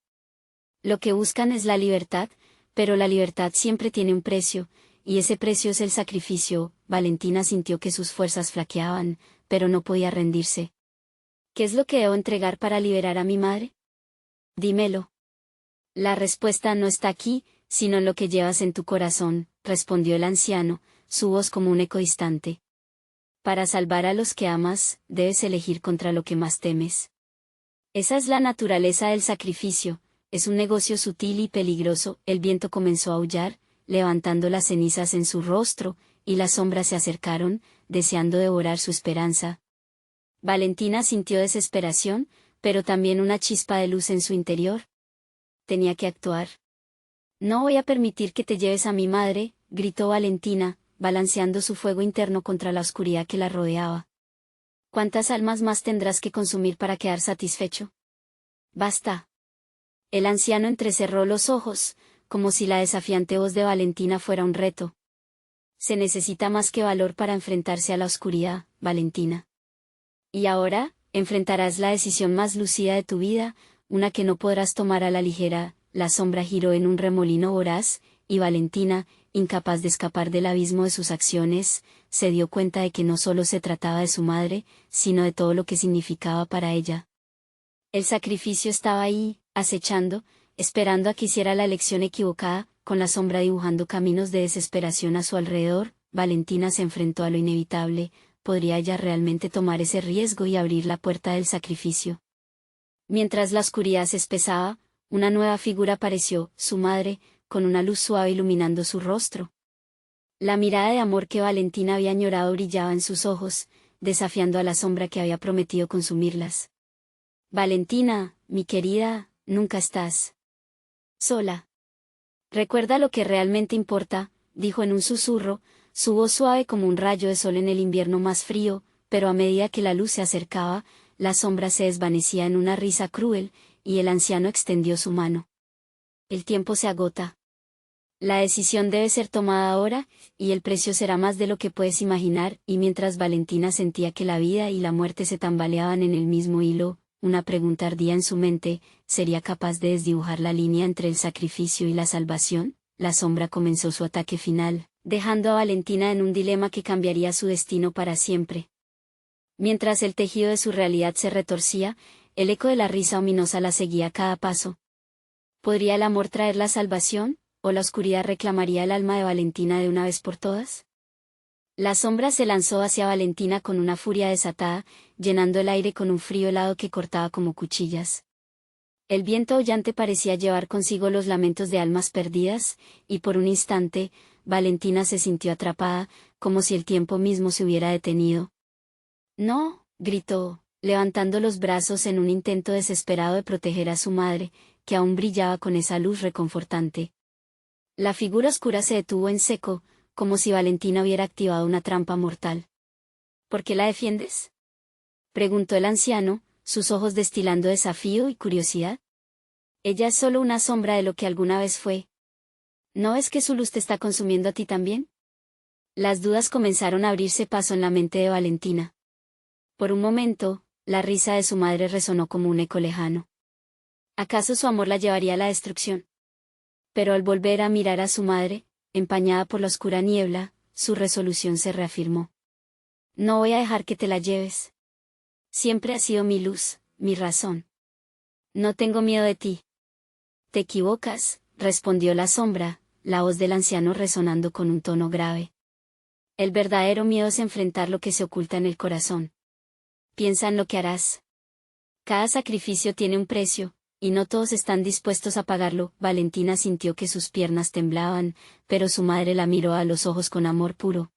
Lo que buscan es la libertad, pero la libertad siempre tiene un precio, y ese precio es el sacrificio. Valentina sintió que sus fuerzas flaqueaban, pero no podía rendirse. ¿Qué es lo que debo entregar para liberar a mi madre? Dímelo. La respuesta no está aquí, sino en lo que llevas en tu corazón, respondió el anciano, su voz como un eco distante. Para salvar a los que amas, debes elegir contra lo que más temes. Esa es la naturaleza del sacrificio, es un negocio sutil y peligroso. El viento comenzó a aullar, levantando las cenizas en su rostro, y las sombras se acercaron, deseando devorar su esperanza. Valentina sintió desesperación, pero también una chispa de luz en su interior. Tenía que actuar. No voy a permitir que te lleves a mi madre, gritó Valentina, balanceando su fuego interno contra la oscuridad que la rodeaba. ¿Cuántas almas más tendrás que consumir para quedar satisfecho? Basta. El anciano entrecerró los ojos, como si la desafiante voz de Valentina fuera un reto. Se necesita más que valor para enfrentarse a la oscuridad, Valentina. Y ahora, enfrentarás la decisión más lucida de tu vida, una que no podrás tomar a la ligera. La sombra giró en un remolino voraz, y Valentina, incapaz de escapar del abismo de sus acciones, se dio cuenta de que no solo se trataba de su madre, sino de todo lo que significaba para ella. El sacrificio estaba ahí, acechando, esperando a que hiciera la elección equivocada, con la sombra dibujando caminos de desesperación a su alrededor. Valentina se enfrentó a lo inevitable. ¿Podría ella realmente tomar ese riesgo y abrir la puerta del sacrificio? Mientras la oscuridad se espesaba, una nueva figura apareció, su madre, con una luz suave iluminando su rostro. La mirada de amor que Valentina había añorado brillaba en sus ojos, desafiando a la sombra que había prometido consumirlas. Valentina, mi querida, nunca estás sola. Recuerda lo que realmente importa, dijo en un susurro, su voz suave como un rayo de sol en el invierno más frío, pero a medida que la luz se acercaba, la sombra se desvanecía en una risa cruel, y el anciano extendió su mano. El tiempo se agota. La decisión debe ser tomada ahora, y el precio será más de lo que puedes imaginar. Y mientras Valentina sentía que la vida y la muerte se tambaleaban en el mismo hilo, una pregunta ardía en su mente: ¿sería capaz de desdibujar la línea entre el sacrificio y la salvación? La sombra comenzó su ataque final, dejando a Valentina en un dilema que cambiaría su destino para siempre. Mientras el tejido de su realidad se retorcía, el eco de la risa ominosa la seguía a cada paso. ¿Podría el amor traer la salvación, o la oscuridad reclamaría el alma de Valentina de una vez por todas? La sombra se lanzó hacia Valentina con una furia desatada, llenando el aire con un frío helado que cortaba como cuchillas. El viento aullante parecía llevar consigo los lamentos de almas perdidas, y por un instante, Valentina se sintió atrapada, como si el tiempo mismo se hubiera detenido. «No», gritó, levantando los brazos en un intento desesperado de proteger a su madre, que aún brillaba con esa luz reconfortante. La figura oscura se detuvo en seco, como si Valentina hubiera activado una trampa mortal. «¿Por qué la defiendes?», preguntó el anciano, sus ojos destilando desafío y curiosidad. «Ella es solo una sombra de lo que alguna vez fue. ¿No ves que su luz te está consumiendo a ti también?». Las dudas comenzaron a abrirse paso en la mente de Valentina. Por un momento, la risa de su madre resonó como un eco lejano. ¿Acaso su amor la llevaría a la destrucción? Pero al volver a mirar a su madre, empañada por la oscura niebla, su resolución se reafirmó. «No voy a dejar que te la lleves. Siempre has sido mi luz, mi razón. No tengo miedo de ti». «Te equivocas», respondió la sombra, la voz del anciano resonando con un tono grave. «El verdadero miedo es enfrentar lo que se oculta en el corazón. Piensa en lo que harás. Cada sacrificio tiene un precio, y no todos están dispuestos a pagarlo». Valentina sintió que sus piernas temblaban, pero su madre la miró a los ojos con amor puro.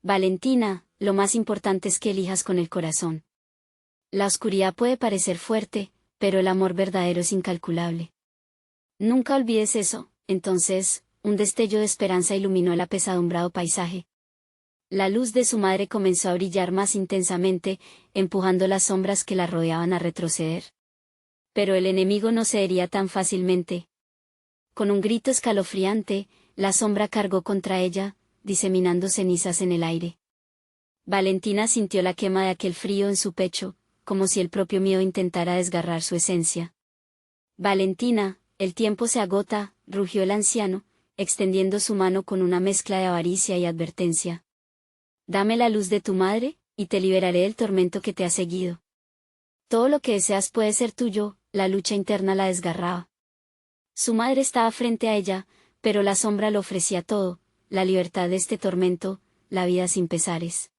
«Valentina», lo más importante es que elijas con el corazón. La oscuridad puede parecer fuerte, pero el amor verdadero es incalculable. Nunca olvides eso. Entonces, un destello de esperanza iluminó el apesadumbrado paisaje. La luz de su madre comenzó a brillar más intensamente, empujando las sombras que la rodeaban a retroceder. Pero el enemigo no cedería tan fácilmente. Con un grito escalofriante, la sombra cargó contra ella, diseminando cenizas en el aire. Valentina sintió la quema de aquel frío en su pecho, como si el propio miedo intentara desgarrar su esencia. Valentina, el tiempo se agota, rugió el anciano, extendiendo su mano con una mezcla de avaricia y advertencia. Dame la luz de tu madre, y te liberaré del tormento que te ha seguido. Todo lo que deseas puede ser tuyo, la lucha interna la desgarraba. Su madre estaba frente a ella, pero la sombra le ofrecía todo, la libertad de este tormento, la vida sin pesares.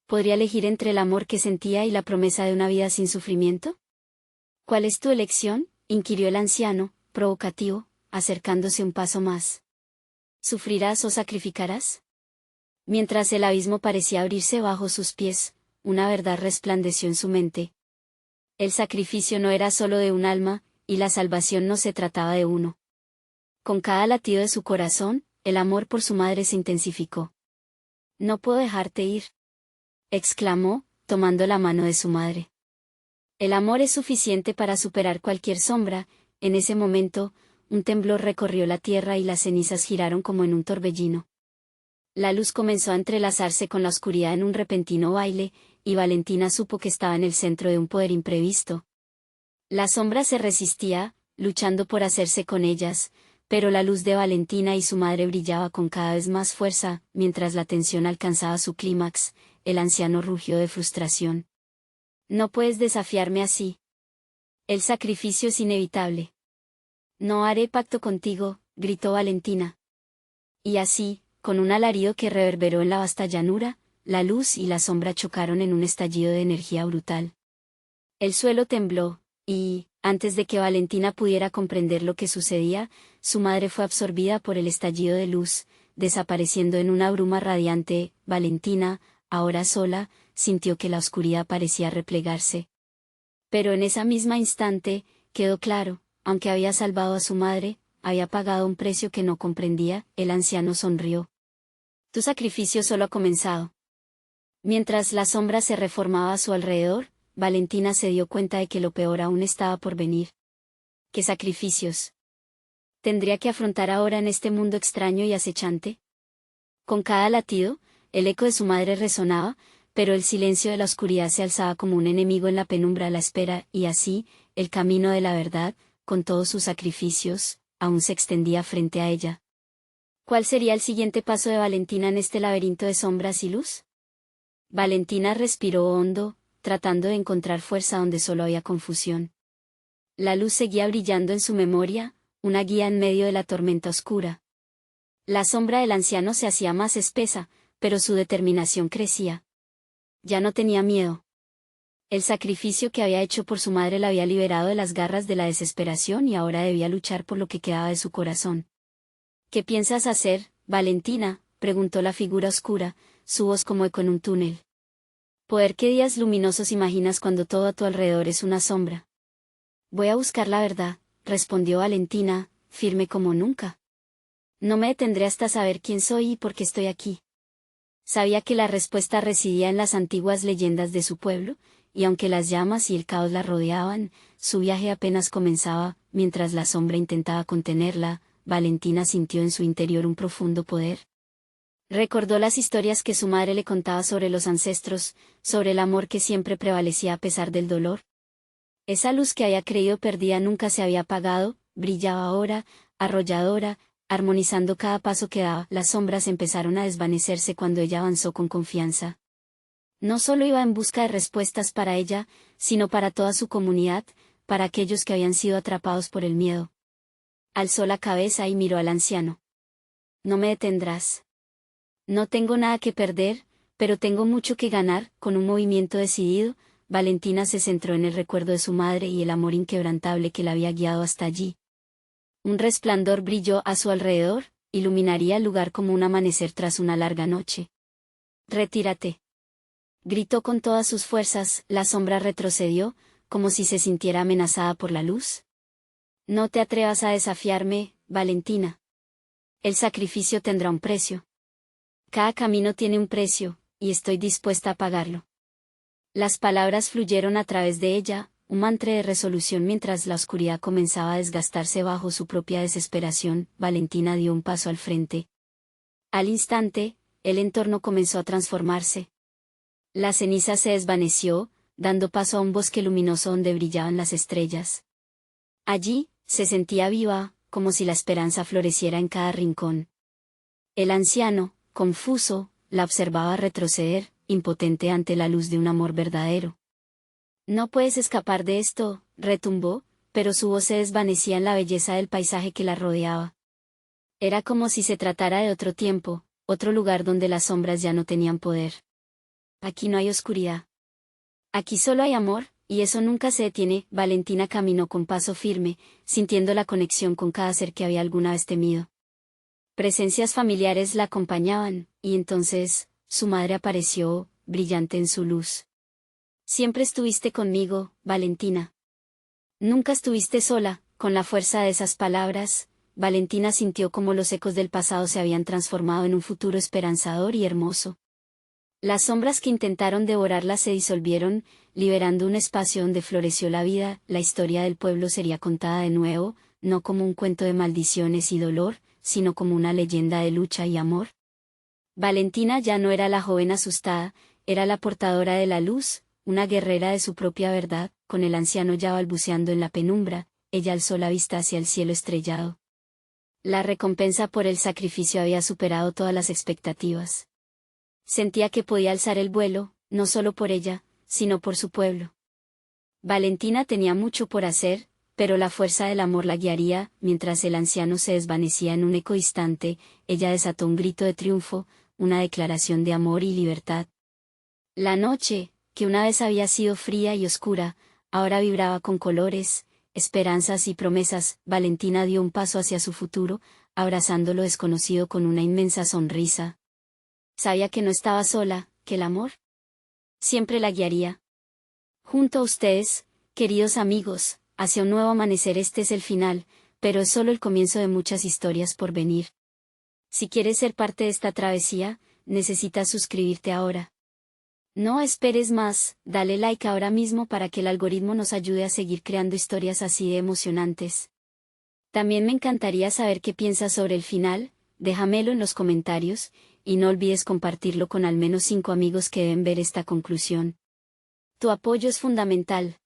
¿Podría elegir entre el amor que sentía y la promesa de una vida sin sufrimiento? ¿Cuál es tu elección?, inquirió el anciano, provocativo, acercándose un paso más. ¿Sufrirás o sacrificarás? Mientras el abismo parecía abrirse bajo sus pies, una verdad resplandeció en su mente. El sacrificio no era solo de un alma, y la salvación no se trataba de uno. Con cada latido de su corazón, el amor por su madre se intensificó. No puedo dejarte ir, exclamó, tomando la mano de su madre. El amor es suficiente para superar cualquier sombra. En ese momento, un temblor recorrió la tierra y las cenizas giraron como en un torbellino. La luz comenzó a entrelazarse con la oscuridad en un repentino baile, y Valentina supo que estaba en el centro de un poder imprevisto. La sombra se resistía, luchando por hacerse con ellas, pero la luz de Valentina y su madre brillaba con cada vez más fuerza. Mientras la tensión alcanzaba su clímax, el anciano rugió de frustración. No puedes desafiarme así. El sacrificio es inevitable. No haré pacto contigo, gritó Valentina. Y así, con un alarido que reverberó en la vasta llanura, la luz y la sombra chocaron en un estallido de energía brutal. El suelo tembló, y, antes de que Valentina pudiera comprender lo que sucedía, su madre fue absorbida por el estallido de luz, desapareciendo en una bruma radiante. Valentina, ahora sola, sintió que la oscuridad parecía replegarse. Pero en ese mismo instante, quedó claro, aunque había salvado a su madre, había pagado un precio que no comprendía. El anciano sonrió. Tu sacrificio solo ha comenzado. Mientras la sombra se reformaba a su alrededor, Valentina se dio cuenta de que lo peor aún estaba por venir. ¿Qué sacrificios tendría que afrontar ahora en este mundo extraño y acechante? Con cada latido, el eco de su madre resonaba, pero el silencio de la oscuridad se alzaba como un enemigo en la penumbra a la espera, y así, el camino de la verdad, con todos sus sacrificios, aún se extendía frente a ella. ¿Cuál sería el siguiente paso de Valentina en este laberinto de sombras y luz? Valentina respiró hondo, tratando de encontrar fuerza donde solo había confusión. La luz seguía brillando en su memoria, una guía en medio de la tormenta oscura. La sombra del anciano se hacía más espesa, pero su determinación crecía. Ya no tenía miedo. El sacrificio que había hecho por su madre la había liberado de las garras de la desesperación y ahora debía luchar por lo que quedaba de su corazón. ¿Qué piensas hacer, Valentina?, preguntó la figura oscura, su voz como eco en un túnel. Poder, ¿qué días luminosos imaginas cuando todo a tu alrededor es una sombra? Voy a buscar la verdad, respondió Valentina, firme como nunca. No me detendré hasta saber quién soy y por qué estoy aquí. Sabía que la respuesta residía en las antiguas leyendas de su pueblo, y aunque las llamas y el caos la rodeaban, su viaje apenas comenzaba. Mientras la sombra intentaba contenerla, Valentina sintió en su interior un profundo poder. Recordó las historias que su madre le contaba sobre los ancestros, sobre el amor que siempre prevalecía a pesar del dolor. Esa luz que había creído perdida nunca se había apagado, brillaba ahora, arrolladora, armonizando cada paso que daba. Las sombras empezaron a desvanecerse cuando ella avanzó con confianza. No solo iba en busca de respuestas para ella, sino para toda su comunidad, para aquellos que habían sido atrapados por el miedo. Alzó la cabeza y miró al anciano. No me detendrás. No tengo nada que perder, pero tengo mucho que ganar. Con un movimiento decidido, Valentina se centró en el recuerdo de su madre y el amor inquebrantable que la había guiado hasta allí. Un resplandor brilló a su alrededor, iluminaría el lugar como un amanecer tras una larga noche. Retírate. Gritó con todas sus fuerzas, la sombra retrocedió, como si se sintiera amenazada por la luz. No te atrevas a desafiarme, Valentina. El sacrificio tendrá un precio. Cada camino tiene un precio, y estoy dispuesta a pagarlo. Las palabras fluyeron a través de ella, un mantra de resolución mientras la oscuridad comenzaba a desgastarse bajo su propia desesperación. Valentina dio un paso al frente. Al instante, el entorno comenzó a transformarse. La ceniza se desvaneció, dando paso a un bosque luminoso donde brillaban las estrellas. Allí, se sentía viva, como si la esperanza floreciera en cada rincón. El anciano, confuso, la observaba retroceder, impotente ante la luz de un amor verdadero. No puedes escapar de esto, retumbó, pero su voz se desvanecía en la belleza del paisaje que la rodeaba. Era como si se tratara de otro tiempo, otro lugar donde las sombras ya no tenían poder. Aquí no hay oscuridad. Aquí solo hay amor, y eso nunca se detiene. Valentina caminó con paso firme, sintiendo la conexión con cada ser que había alguna vez temido. Presencias familiares la acompañaban, y entonces, su madre apareció, brillante en su luz. Siempre estuviste conmigo, Valentina. Nunca estuviste sola. Con la fuerza de esas palabras, Valentina sintió como los ecos del pasado se habían transformado en un futuro esperanzador y hermoso. Las sombras que intentaron devorarla se disolvieron, liberando un espacio donde floreció la vida. La historia del pueblo sería contada de nuevo, no como un cuento de maldiciones y dolor, sino como una leyenda de lucha y amor. Valentina ya no era la joven asustada, era la portadora de la luz, una guerrera de su propia verdad. Con el anciano ya balbuceando en la penumbra, ella alzó la vista hacia el cielo estrellado. La recompensa por el sacrificio había superado todas las expectativas. Sentía que podía alzar el vuelo, no solo por ella, sino por su pueblo. Valentina tenía mucho por hacer, pero la fuerza del amor la guiaría. Mientras el anciano se desvanecía en un eco distante, ella desató un grito de triunfo, una declaración de amor y libertad. La noche, que una vez había sido fría y oscura, ahora vibraba con colores, esperanzas y promesas. Valentina dio un paso hacia su futuro, abrazando lo desconocido con una inmensa sonrisa. Sabía que no estaba sola, que el amor siempre la guiaría. Junto a ustedes, queridos amigos, hacia un nuevo amanecer. Este es el final, pero es solo el comienzo de muchas historias por venir. Si quieres ser parte de esta travesía, necesitas suscribirte ahora. No esperes más, dale like ahora mismo para que el algoritmo nos ayude a seguir creando historias así de emocionantes. También me encantaría saber qué piensas sobre el final, déjamelo en los comentarios, y no olvides compartirlo con al menos 5 amigos que deben ver esta conclusión. Tu apoyo es fundamental.